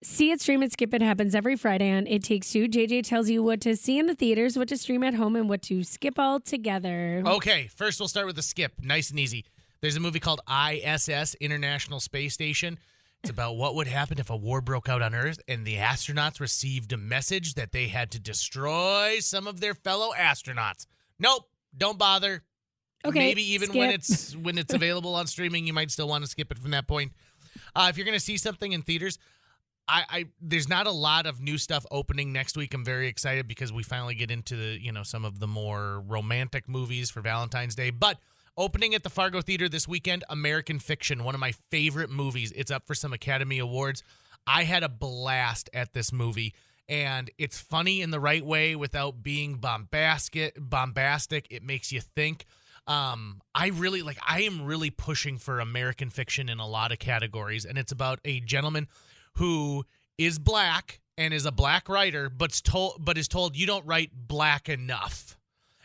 See It, Stream It, Skip It happens every Friday on It Takes Two. JJ tells you what to see in the theaters, what to stream at home, and what to skip all together. Okay, first we'll start with the skip. Nice and easy. There's a movie called I.S.S, International Space Station. It's about what would happen if a war broke out on Earth and the astronauts received a message that they had to destroy some of their fellow astronauts. Nope, don't bother. Okay, maybe even skip. when it's available on streaming, you might still want to skip it from that point. If you're going to see something in theaters, there's not a lot of new stuff opening next week. I'm very excited because we finally get into some of the more romantic movies for Valentine's Day. But opening at the Fargo Theater this weekend, American Fiction, one of my favorite movies. It's up for some Academy Awards. I had a blast at this movie, and it's funny in the right way without being bombastic. It makes you think. I am really pushing for American Fiction in a lot of categories, and it's about a gentleman who is black and is a black writer, but is told you don't write black enough.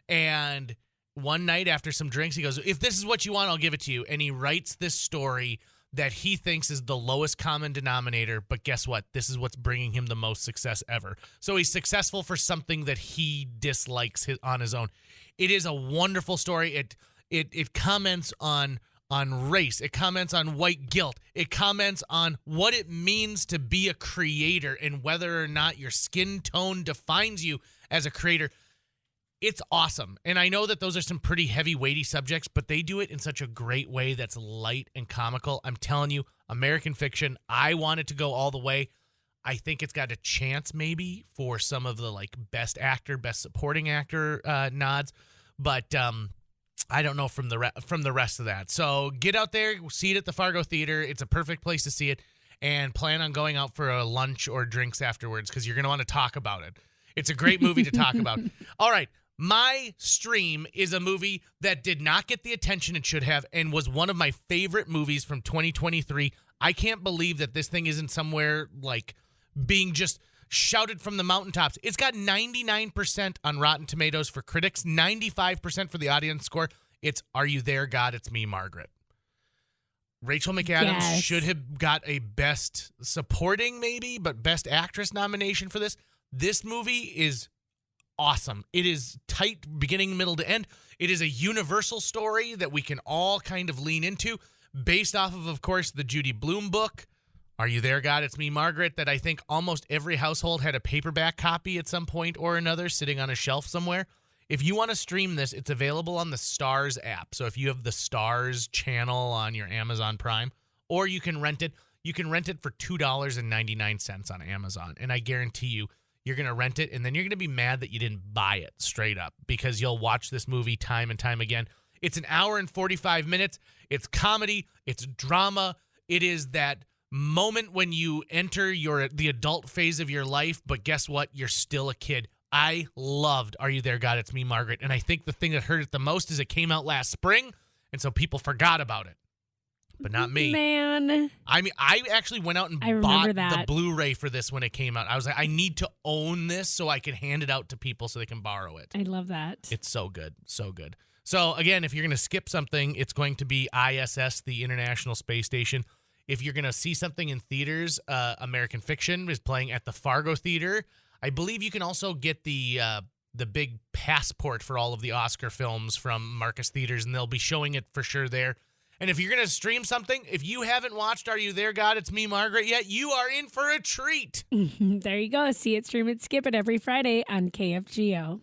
And one night after some drinks, he goes, if this is what you want, I'll give it to you. And he writes this story that he thinks is the lowest common denominator. But guess what? This is what's bringing him the most success ever. So he's successful for something that he dislikes on his own. It is a wonderful story. It comments on race. It comments on white guilt. It comments on what it means to be a creator and whether or not your skin tone defines you as a creator. It's awesome. And I know that those are some pretty heavy, weighty subjects, but they do it in such a great way that's light and comical. I'm telling you, American Fiction, I want it to go all the way. I think it's got a chance maybe for some of the best actor, best supporting actor nods, but I don't know from the rest of that. So get out there, see it at the Fargo Theater. It's a perfect place to see it, and plan on going out for a lunch or drinks afterwards because you're going to want to talk about it. It's a great movie to talk about. All right, my stream is a movie that did not get the attention it should have and was one of my favorite movies from 2023. I can't believe that this thing isn't somewhere being just shouted from the mountaintops. It's got 99% on Rotten Tomatoes for critics, 95% for the audience score. It's Are You There, God? It's Me, Margaret. Rachel McAdams should have got a Best Supporting maybe, but Best Actress nomination for this. This movie is awesome. It is tight beginning, middle to end. It is a universal story that we can all kind of lean into based off of course, the Judy Blume book. Are You There, God? It's Me, Margaret, that I think almost every household had a paperback copy at some point or another sitting on a shelf somewhere. If you want to stream this, it's available on the Starz app. So if you have the Starz channel on your Amazon Prime, or you can rent it for $2.99 on Amazon. And I guarantee you, you're going to rent it, and then you're going to be mad that you didn't buy it straight up because you'll watch this movie time and time again. It's an hour and 45 minutes. It's comedy. It's drama. It is that moment when you enter the adult phase of your life, but guess what? You're still a kid. I loved Are You There, God? It's Me, Margaret. And I think the thing that hurt it the most is it came out last spring, and so people forgot about it. But not me. Man. I mean, I actually went out and bought the Blu-ray for this when it came out. I was like, I need to own this so I can hand it out to people so they can borrow it. I love that. It's so good. So good. So, again, if you're going to skip something, it's going to be ISS, the International Space Station. If you're going to see something in theaters, American Fiction is playing at the Fargo Theater. I believe you can also get the big passport for all of the Oscar films from Marcus Theaters, and they'll be showing it for sure there. And if you're going to stream something, if you haven't watched Are You There, God? It's Me, Margaret yet, you are in for a treat. There you go. See It, Stream It, Skip It every Friday on KFGO.